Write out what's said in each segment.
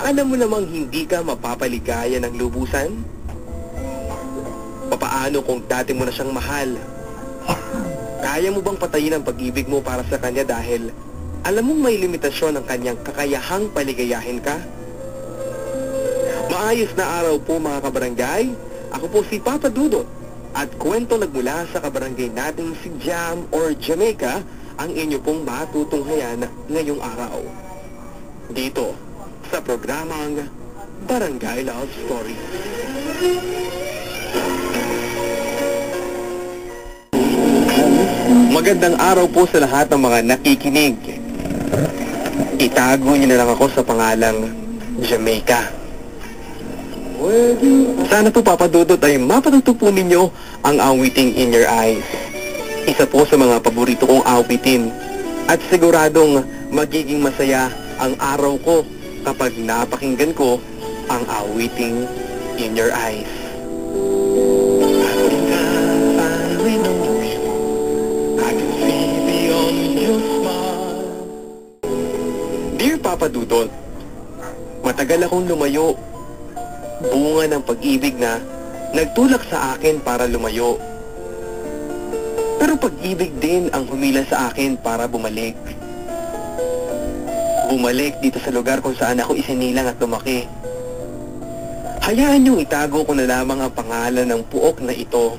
Alam mo namang hindi ka mapapaligaya ng lubusan? Papaano kung dati mo na siyang mahal? Kaya mo bang patayin ang pag-ibig mo para sa kanya dahil alam mong may limitasyon ang kanyang kakayahang paligayahin ka? Maayos na araw po mga kabarangay. Ako po si Papa Dudut at kwento nagmula sa kabarangay nating si Jam or Jamaica ang inyo pong matutunghayan ngayong araw. Dito sa programang Barangay Love Story. Magandang araw po sa lahat ng mga nakikinig. Itago niyo na lang ako sa pangalang Jamaica. Sana po Papa Dudut ay mapatugtog ninyo ang awiting In Your Eyes. Isa po sa mga paborito kong awitin at siguradong magiging masaya ang araw ko kapag napakinggan ko ang awiting In Your Eyes. Dear Papa Dudut, matagal akong lumayo. Bunga ng pag-ibig na nagtulak sa akin para lumayo. Pero pag-ibig din ang humila sa akin para bumalik. Bumalik dito sa lugar kung saan ako isinilang at lumaki. Hayaan niyong itago ko na lamang ang pangalan ng puok na ito.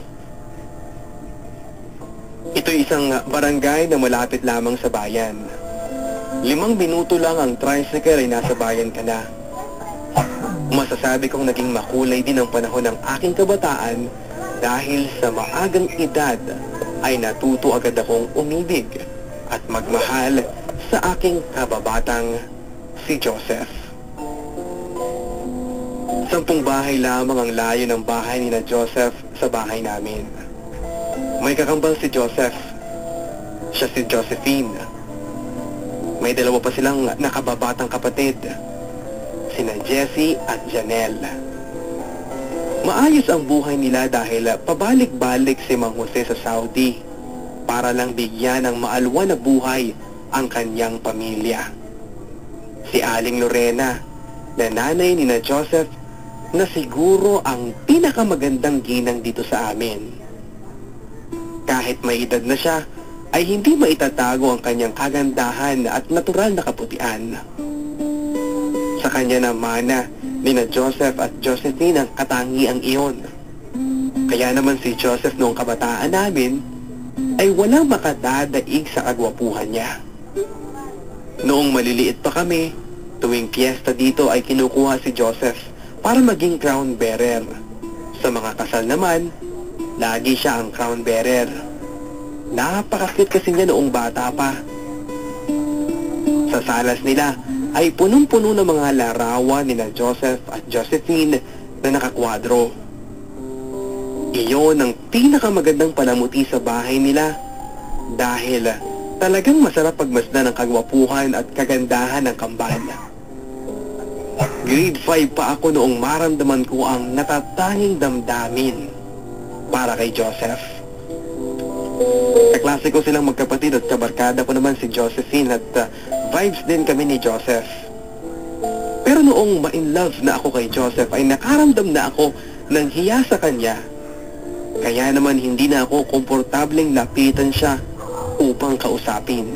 Ito'y isang barangay na malapit lamang sa bayan. 5 minuto lang ang tricycle ay nasa bayan ka na. Masasabi kong naging makulay din ang panahon ng aking kabataan dahil sa maagang edad ay natuto agad akong umibig at magmahal sa aking kababatang si Joseph. 10 bahay lamang ang layo ng bahay ni na Joseph sa bahay namin. May kakambal si Joseph. Siya si Josephine. May 2 pa silang nakababatang kapatid, sina Jessie at Janelle. Maayos ang buhay nila dahil pabalik-balik si Mang Jose sa Saudi para lang bigyan ng maalwan na buhay ang kanyang pamilya. Si Aling Lorena, na nanay ni na Joseph, na siguro ang pinakamagandang ginang dito sa amin. Kahit may edad na siya, ay hindi maitatago ang kanyang kagandahan at natural na kaputian. Sa kanya naman ni na Joseph at Josephine ang katangiang iyon. Kaya naman si Joseph noong kabataan namin ay walang makadadaig sa kagwapuhan niya. Noong maliliit pa kami, tuwing piyesta dito ay kinukuha si Joseph para maging crown bearer. Sa mga kasal naman, lagi siya ang crown bearer. Napaka-cute kasi niya noong bata pa. Sa salas nila ay punong-puno ng mga larawan ni na Joseph at Josephine na nakakwadro. Iyon ang pinakamagandang panamuti sa bahay nila dahil talagang masarap pagmasdan ng kagwapuhan at kagandahan ng kambal. Grade 5 pa ako noong maramdaman ko ang natatanging damdamin para kay Joseph. Kaklase ko silang magkapatid at kabarkada ko naman si Josephine at vibes din kami ni Joseph. Pero noong ma-in love na ako kay Joseph ay nakaramdam na ako ng hiya sa kanya. Kaya naman hindi na ako komportableng lapitan siya upang kausapin.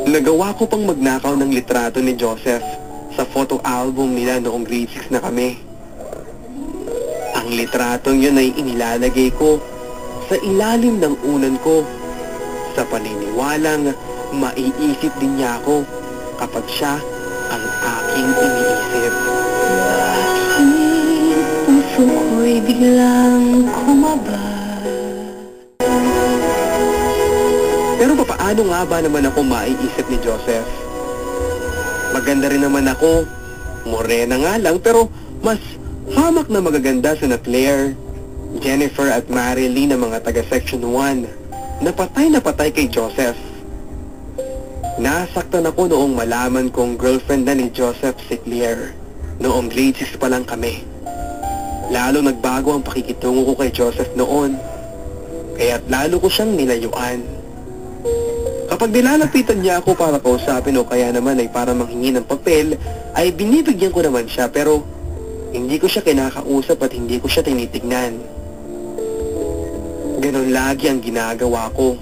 Nagawa ko pang magnakaw ng litrato ni Joseph sa photo album nila noong grade 6 na kami. Ang litratong yun ay inilalagay ko sa ilalim ng unan ko sa paniniwalang maiisip din niya ako kapag siya ang aking iniisip. Aking puso ko'y biglang kumaba. Pero paano nga ba naman ako maiisip ni Joseph? Maganda rin naman ako, morena nga lang, pero mas hamak na magaganda sina Claire, Jennifer at Marilyn na mga taga Section 1 na patay kay Joseph. Nasaktan ako noong malaman kong girlfriend na ni Joseph si Claire. Noong grade 6 pa lang kami. Lalo nagbago ang pakikitungo ko kay Joseph noon. Kaya't lalo ko siyang nilayuan. Kapag nilalapitan niya ako para kausapin o kaya naman ay para manghingi ng papel, ay binibigyan ko naman siya pero hindi ko siya kinakausap at hindi ko siya tinitignan. Ganon lagi ang ginagawa ko.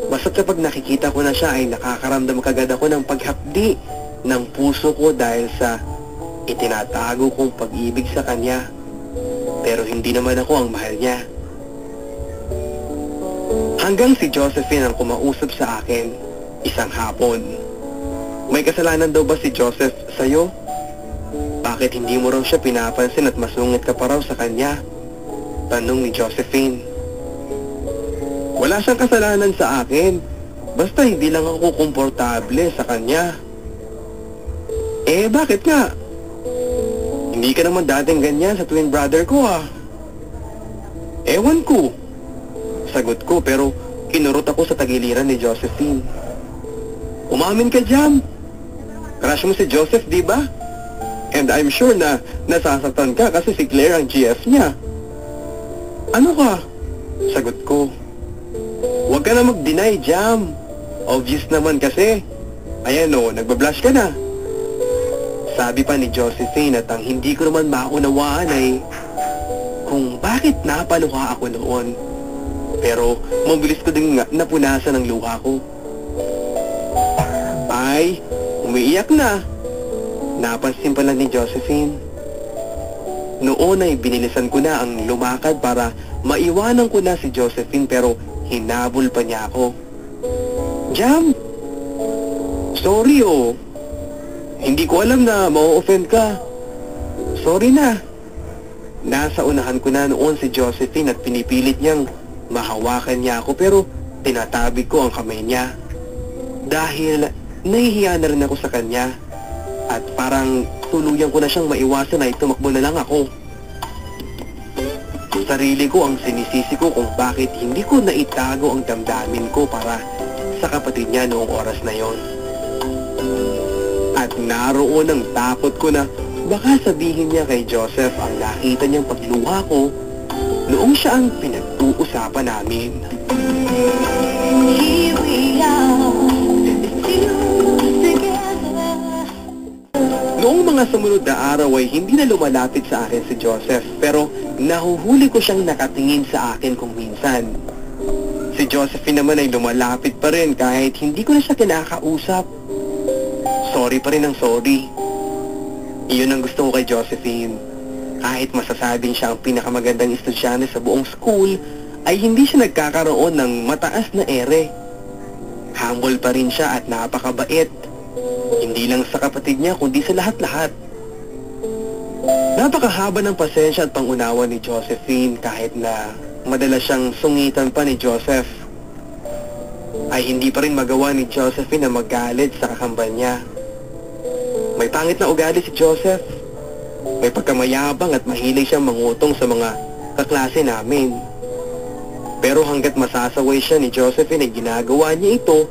Basta't kapag nakikita ko na siya ay nakakaramdam kagad ako ng paghapdi ng puso ko dahil sa itinatago kong pag-ibig sa kanya. Pero hindi naman ako ang mahal niya. Hanggang si Josephine ang kumausap sa akin isang hapon. May kasalanan daw ba si Joseph sa'yo? Bakit hindi mo raw siya pinapansin at masungit ka pa raw sa kanya? Tanong ni Josephine. Wala siyang kasalanan sa akin. Basta hindi lang ako komportable sa kanya. Eh, bakit nga? Hindi ka naman dating ganyan sa twin brother ko ah. Ewan ko. Sagot ko pero kinurot ako sa tagiliran ni Josephine. Umamin ka dyan. Crush mo si Joseph, di ba? And I'm sure na nasasaktan ka kasi si Claire ang GF niya. Ano ka? Sagot ko. Huwag ka na mag-deny, Jam. Obvious naman kasi. Ayan o, nagbablush ka na. Sabi pa ni Josephine at ang hindi ko naman maunawaan ay kung bakit napaluha ako noon. Pero mabilis ko din napunasan ang luha ko. Ay, umiiyak na. Napansin pala ni Josephine. Noon ay binilisan ko na ang lumakad para maiwanan ko na si Josephine pero hinabol pa niya ako. Jam, sorry oh. Hindi ko alam na ma-offend ka. Sorry na. Nasa unahan ko na noon si Josephine at pinipilit niyang mahawakan niya ako pero tinatabig ko ang kamay niya. Dahil nahihiya na rin ako sa kanya at parang tuluyan ko na siyang maiwasan ay tumakbo na lang ako. Sarili ko ang sinisisi ko kung bakit hindi ko naitago ang damdamin ko para sa kapatid niya noong oras na yon. At naroon ang takot ko na baka sabihin niya kay Joseph ang nakita niyang pagluha ko noong siya ang pinag-uusapan namin. Here we are, still together. Noong mga sumunod na araw ay hindi na lumalapit sa akin si Joseph pero nahuhuli ko siyang nakatingin sa akin kung minsan. Si Josephine naman ay lumalapit pa rin kahit hindi ko na siya kinakausap. Sorry pa rin ang sorry. Iyon ang gusto ko kay Josephine. Kahit masasabing siya ang pinakamagandang estudyante sa buong school, ay hindi siya nagkakaroon ng mataas na ere. Humble pa rin siya at napakabait. Hindi lang sa kapatid niya kundi sa lahat-lahat. Napakahaba ng pasensya at pangunawa ni Josephine kahit na madalas siyang sungitan pa ni Joseph. Ay hindi pa rin magawa ni Josephine na magalit sa kakambal niya. May pangit na ugali si Joseph. May pagkamayabang at mahilig siyang mangutong sa mga kaklase namin. Pero hanggat masasaway siya ni Josephine ay ginagawa niya ito,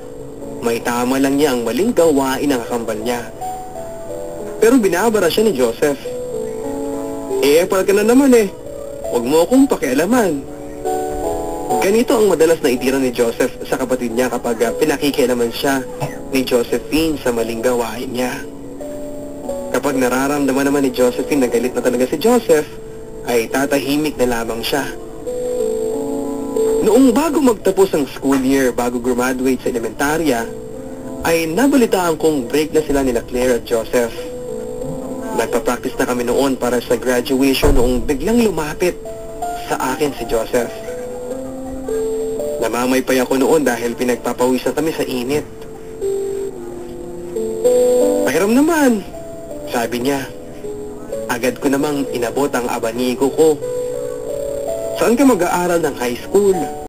may tama lang niya ang maling gawain ng kakambal niya. Pero binabara siya ni Joseph. Epal ka na naman eh. Huwag mo akong pakialaman. Ganito ang madalas na itira ni Joseph sa kapatid niya kapag pinakikialaman siya ni Josephine sa maling gawain niya. Kapag nararamdaman naman ni Josephine na galit na talaga si Joseph, ay tatahimik na lamang siya. Noong bago magtapos ang school year, bago graduate sa elementarya, ay nabalitaan kong break na sila nila Claire at Joseph. Nagpa-practice na kami noon para sa graduation noong biglang lumapit sa akin si Joseph. Namamaypay ako noon dahil pinagpapawisan kami sa init. Pahiram naman, sabi niya. Agad ko namang inabot ang abanigo ko. Saan ka mag-aaral ng high school?